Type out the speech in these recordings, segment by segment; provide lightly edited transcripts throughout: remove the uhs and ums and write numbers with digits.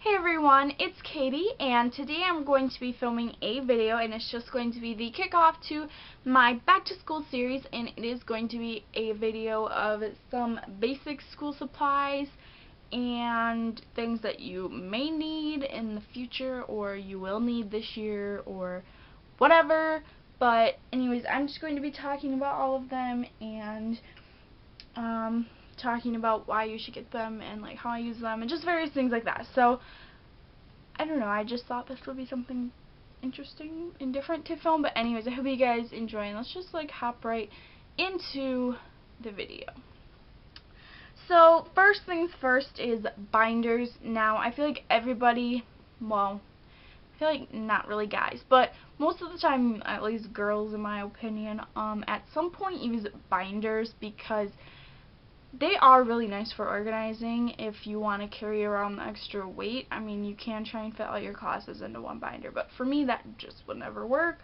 Hey everyone, it's Katie, and today I'm going to be filming a video, and it's just going to be the kickoff to my back to school series, and it is going to be a video of some basic school supplies and things that you may need in the future, or you will need this year, or whatever. But anyways, I'm just going to be talking about all of them, and talking about why you should get them and like how I use them and just various things like that. So I don't know, I just thought this would be something interesting and different to film. But anyways, I hope you guys enjoy, and let's just like hop right into the video. So first things first is binders. Now I feel like everybody, well, I feel like not really guys, but most of the time, at least girls in my opinion, at some point use binders because they are really nice for organizing if you want to carry around the extra weight. I mean, you can try and fit all your classes into one binder, but for me that just would never work.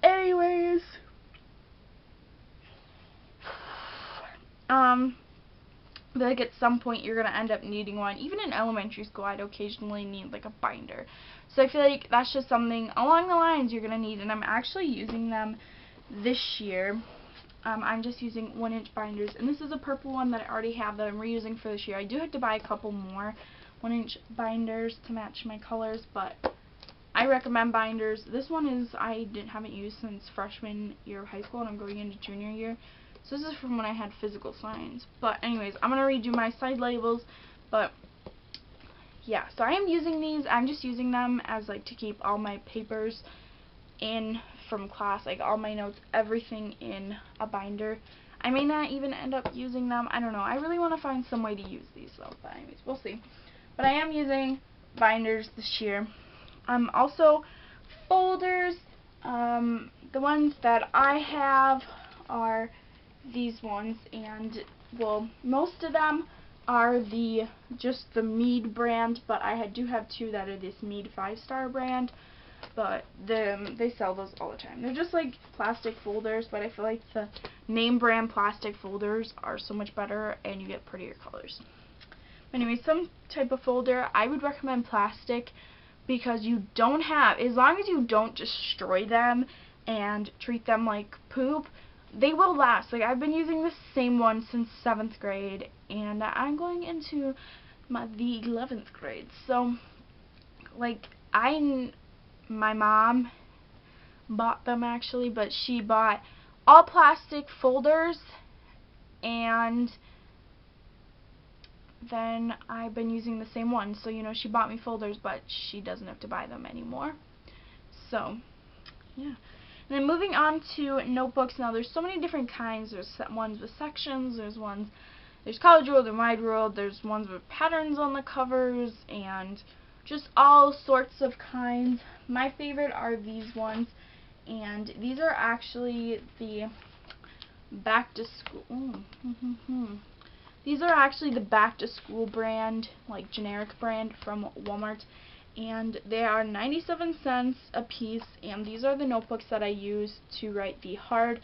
Anyways, I feel like at some point you're going to end up needing one. Even in elementary school, I'd occasionally need like a binder. So I feel like that's just something along the lines you're going to need, and I'm actually using them this year. I'm just using 1-inch binders, and this is a purple one that I already have that I'm reusing for this year. I do have to buy a couple more 1-inch binders to match my colors, but I recommend binders. This one is haven't used since freshman year of high school, and I'm going into junior year. So this is from when I had physical science. But anyways, I'm going to redo my side labels, but yeah, so I am using these. I'm just using them as like to keep all my papers in from class, like all my notes, everything in a binder. I may not even end up using them. I don't know. I really want to find some way to use these though, but anyways, we'll see. But I am using binders this year. Also folders. The ones that I have are these ones, and well, most of them are just the Mead brand, but I do have two that are this Mead 5-star brand. But they sell those all the time. They're just like plastic folders, but I feel like the name brand plastic folders are so much better and you get prettier colors. Anyway, some type of folder, I would recommend plastic because you don't have, as long as you don't destroy them and treat them like poop, they will last. Like, I've been using the same one since 7th grade, and I'm going into the 11th grade. So, like, my mom bought them actually, but she bought all plastic folders, and then I've been using the same one. So, you know, she bought me folders, but she doesn't have to buy them anymore. So, yeah. And then moving on to notebooks. Now, there's so many different kinds. There's ones with sections, there's College World and Wide World, there's ones with patterns on the covers, and just all sorts of kinds. My favorite are these ones, and these are actually the back to school. These are actually the back to school brand, like generic brand from Walmart, and they are 97 cents a piece. And these are the notebooks that I use to write the hard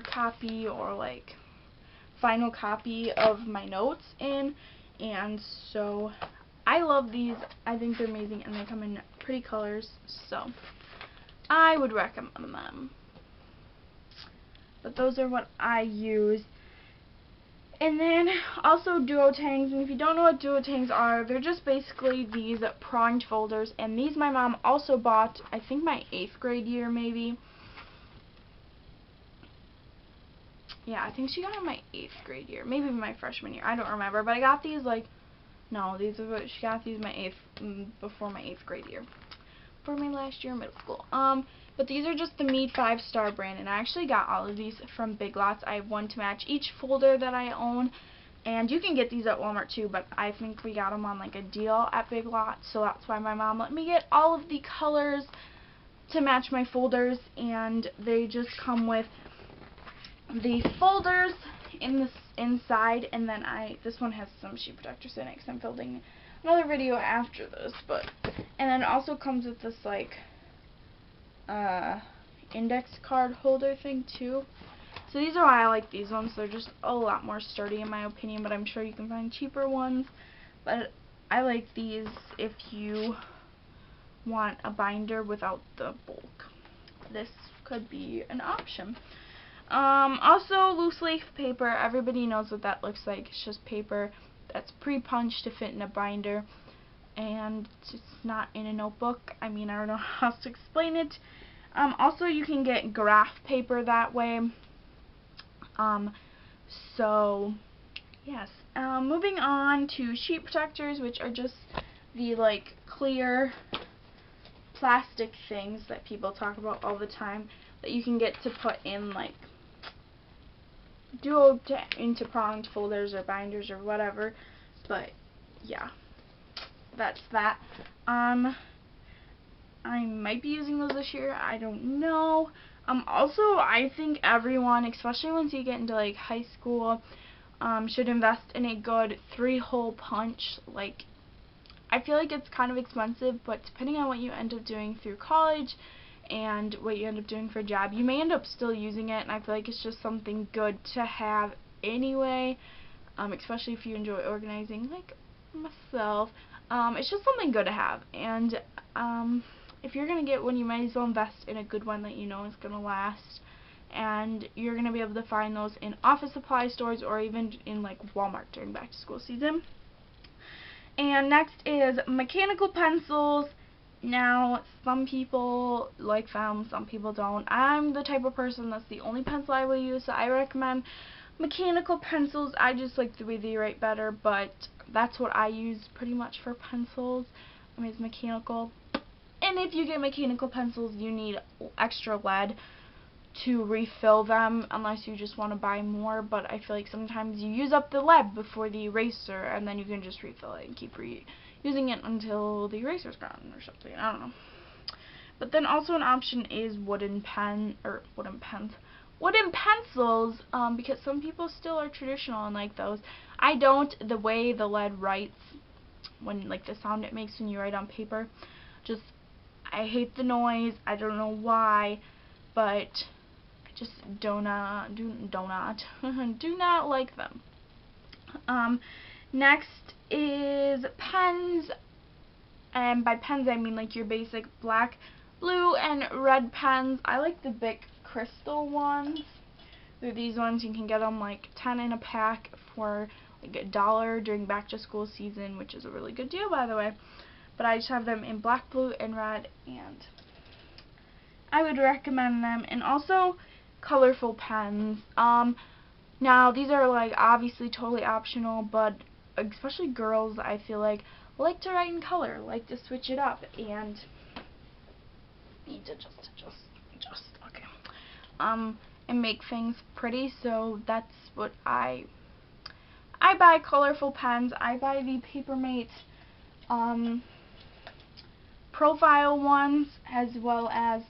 copy or like final copy of my notes in. And so I love these. I think they're amazing, and they come in pretty colors, so I would recommend them. But those are what I use. And then also Duotangs, and if you don't know what Duotangs are, they're just basically these pronged folders, and these my mom also bought, I think my 8th grade year maybe. Yeah, I think she got them my 8th grade year, maybe my freshman year, I don't remember, but I got these like, no, she got these before my 8th grade year, for my last year of middle school. But these are just the Mead 5-star brand, and I actually got all of these from Big Lots. I have one to match each folder that I own, and you can get these at Walmart too, but I think we got them on like a deal at Big Lots, so that's why my mom let me get all of the colors to match my folders. And they just come with the folders inside, and then this one has some sheet protectors in it because I'm filming another video after this. And then it also comes with this like index card holder thing too. So these are why I like these ones. They're just a lot more sturdy in my opinion, but I'm sure you can find cheaper ones. But I like these if you want a binder without the bulk. This could be an option. Also, loose leaf paper. Everybody knows what that looks like. It's just paper that's pre-punched to fit in a binder, and it's not in a notebook. I mean, I don't know how else to explain it. Also, you can get graph paper that way. So, yes. Moving on to sheet protectors, which are just the, like, clear plastic things that people talk about all the time that you can get to put in, like, into pronged folders or binders or whatever. But yeah, that's that. I might be using those this year, I don't know. Also, I think everyone, especially once you get into like high school, should invest in a good 3-hole punch. Like, I feel like it's kind of expensive, but depending on what you end up doing through college and what you end up doing for a job, you may end up still using it, and I feel like it's just something good to have anyway, especially if you enjoy organizing like myself. It's just something good to have, and if you're going to get one, you might as well invest in a good one that you know is going to last, and you're going to be able to find those in office supply stores or even in like Walmart during back to school season. And next is mechanical pencils. Now, some people like them, some people don't. I'm the type of person that's the only pencil I will use, so I recommend mechanical pencils. I just like the way they write better, but that's what I use pretty much for pencils. I mean, it's mechanical. And if you get mechanical pencils, you need extra lead to refill them, unless you just want to buy more. But I feel like sometimes you use up the lead before the eraser, and then you can just refill it and keep using it until the eraser's gone or something. I don't know. But then also an option is wooden pencils, because some people still are traditional and like those. I don't. The way the lead writes, when like the sound it makes when you write on paper, just, I hate the noise. I don't know why, but I just do not like them. Next is pens, and by pens I mean like your basic black, blue, and red pens. I like the Bic crystal ones. They're these ones. You can get them like 10 in a pack for like $1 during back to school season, which is a really good deal, by the way. But I just have them in black, blue, and red, and I would recommend them. And also colorful pens. Now these are like obviously totally optional, but especially girls, I feel like to write in color, like to switch it up, and need to just okay. And make things pretty. So that's what I buy colorful pens. I buy the Papermate profile ones, as well as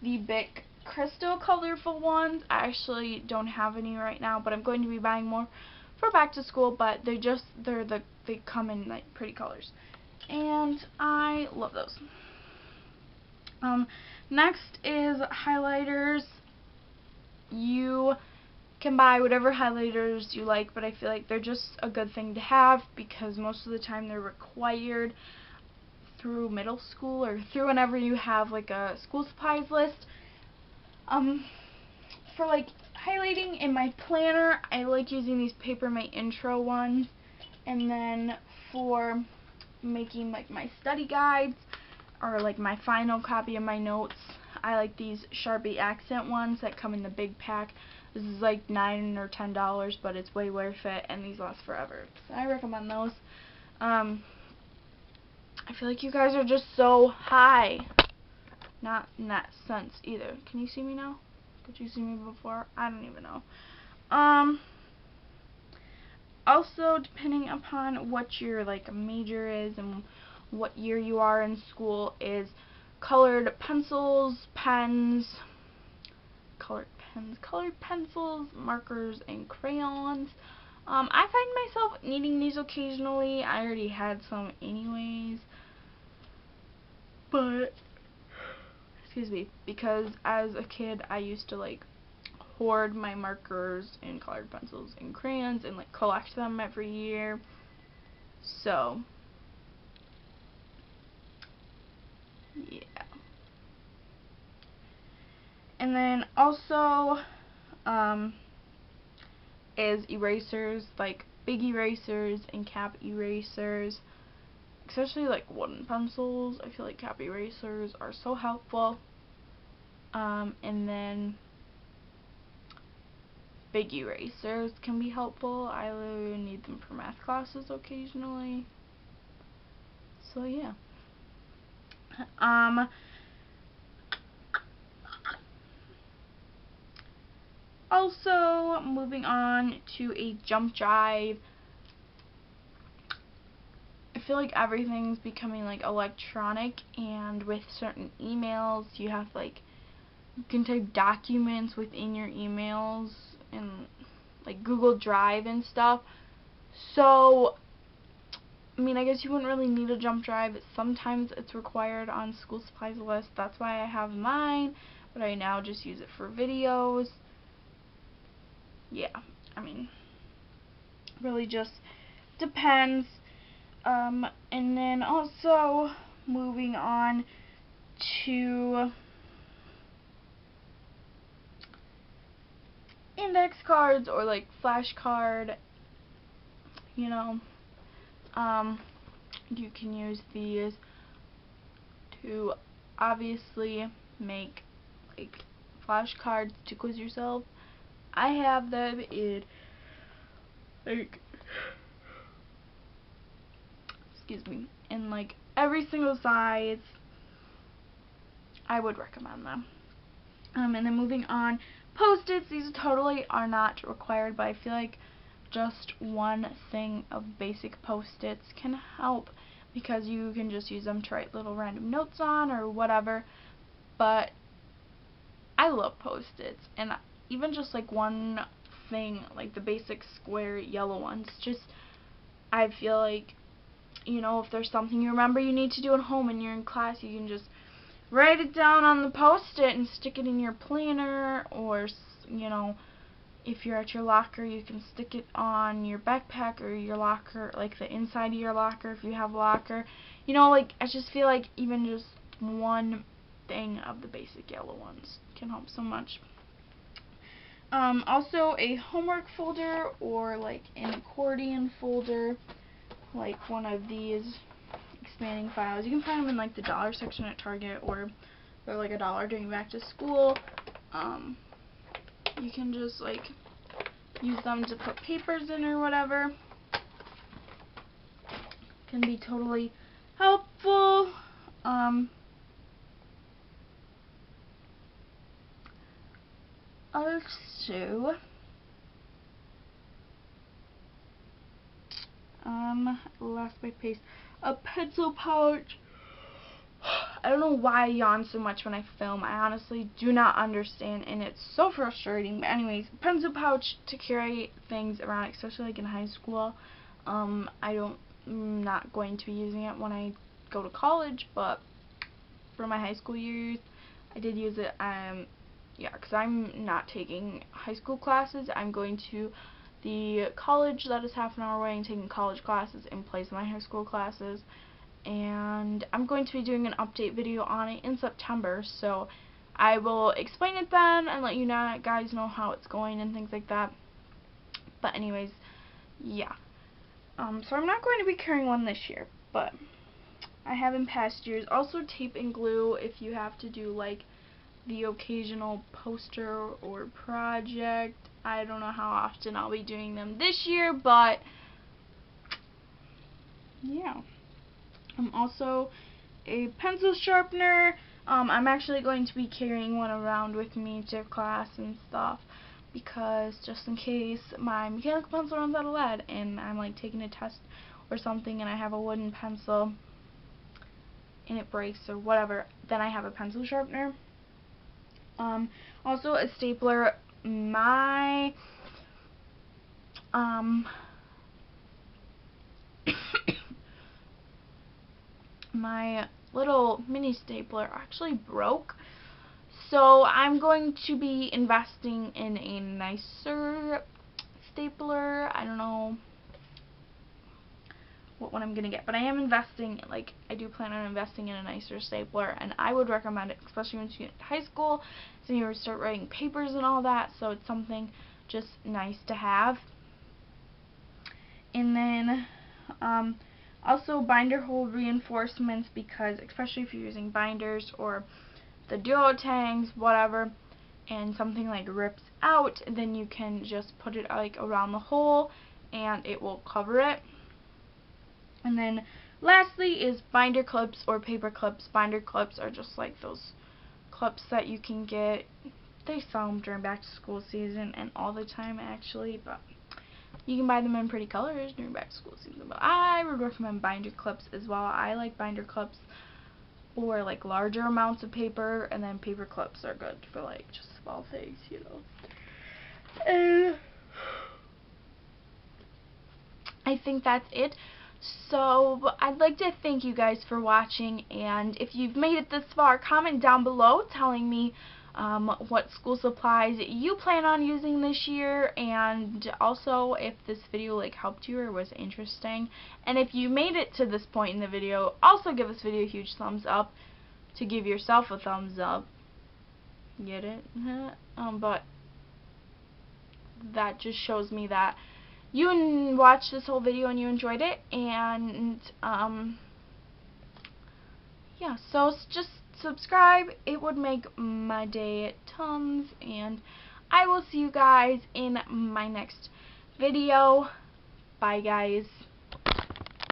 the Bic crystal colorful ones. I actually don't have any right now, but I'm going to be buying more for back to school. But they come in like pretty colors, and I love those. Next is highlighters. You can buy whatever highlighters you like, but I feel like they're just a good thing to have because most of the time they're required through middle school or through whenever you have like a school supplies list. For like highlighting in my planner, I like using these Papermate intro ones, and then for making like my study guides or like my final copy of my notes, I like these Sharpie accent ones that come in the big pack. This is like $9 or $10, but it's way worth it, and these last forever. So I recommend those. I feel like you guys are just so high. Not in that sense either. Can you see me now? Could you see me before? I don't even know. Also, depending upon what your like major is and what year you are in school, is colored pencils, colored pencils, markers, and crayons. I find myself needing these occasionally. I already had some anyways, but excuse me, because as a kid I used to like hoard my markers and colored pencils and crayons and like collect them every year. So yeah. And then also is erasers, like big erasers and cap erasers, especially like wooden pencils. I feel like cap erasers are so helpful. And then big erasers can be helpful. I need them for math classes occasionally. So yeah. Also, moving on to a jump drive. I feel like everything's becoming like electronic, and with certain emails you have like, you can type documents within your emails and like Google Drive and stuff. So I mean, I guess you wouldn't really need a jump drive. Sometimes it's required on school supplies list. That's why I have mine, but I now just use it for videos. Yeah, I mean, really just depends. And then also moving on to index cards or like flashcard, you know, you can use these to obviously make like flashcards to quiz yourself. I have them in like, excuse me, in like every single size. I would recommend them. And then moving on, Post-its. These totally are not required, but I feel like just one thing of basic Post-its can help, because you can just use them to write little random notes on or whatever. But I love Post-its, and even just like one thing, like the basic square yellow ones, just, I feel like, you know, if there's something you remember you need to do at home and you're in class, you can just write it down on the Post-it and stick it in your planner, or, you know, if you're at your locker, you can stick it on your backpack or your locker, like the inside of your locker if you have a locker. You know, like, I just feel like even just one thing of the basic yellow ones can help so much. Also a homework folder or like an accordion folder, like one of these expanding files. You can find them in like the dollar section at Target, or they're like $1 during back to school. You can just like use them to put papers in or whatever. Can be totally helpful. Also, lost my pace. A pencil pouch. I don't know why I yawn so much when I film. I honestly do not understand, and it's so frustrating. But anyways, pencil pouch to carry things around, especially like in high school. I'm not going to be using it when I go to college, but for my high school years, I did use it. Yeah, because I'm not taking high school classes. I'm going to the college that is half an hour away and taking college classes in place of my high school classes. And I'm going to be doing an update video on it in September, so I will explain it then and let you guys know how it's going and things like that. But anyways, yeah. So I'm not going to be carrying one this year, but I have in past years. Also tape and glue if you have to do like the occasional poster or project. I don't know how often I'll be doing them this year, but yeah. Also a pencil sharpener. I'm actually going to be carrying one around with me to class and stuff, because just in case my mechanical pencil runs out of lead and I'm like taking a test or something and I have a wooden pencil and it breaks or whatever, then I have a pencil sharpener. Also a stapler. My my little mini stapler actually broke, So I'm going to be investing in a nicer stapler. I don't know what one I'm gonna get, but I am investing, like, I do plan on investing in a nicer stapler, and I would recommend it, especially once you get to high school, so you start writing papers and all that, so it's something just nice to have. And then also binder hole reinforcements, because especially if you're using binders or the Duotangs, whatever, and something like rips out, then you can just put it like around the hole and it will cover it. And then lastly is binder clips or paper clips. Binder clips are just like those clips that you can get. They sell them during back to school season and all the time actually, but you can buy them in pretty colors during back to school season. But I would recommend binder clips as well. I like binder clips or like larger amounts of paper, and then paper clips are good for like just small things, you know. And I think that's it. So I'd like to thank you guys for watching, and if you've made it this far, comment down below telling me what school supplies you plan on using this year, and also if this video like helped you or was interesting. And if you made it to this point in the video, also give this video a huge thumbs up to give yourself a thumbs up. Get it? But that just shows me that you watched this whole video and you enjoyed it, and yeah, so just subscribe. It would make my day tons, and I will see you guys in my next video. Bye guys.